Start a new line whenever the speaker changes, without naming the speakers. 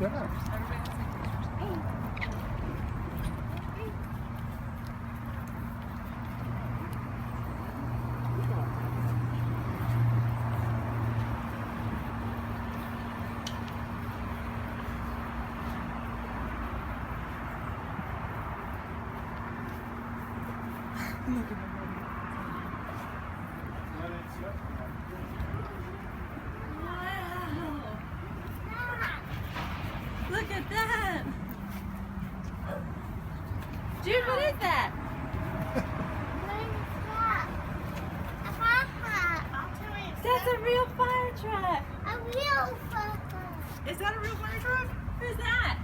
that?
Look at that! Jude, what is that? That's a real fire truck!
A real fire truck.
Is that a real fire truck? Who's that?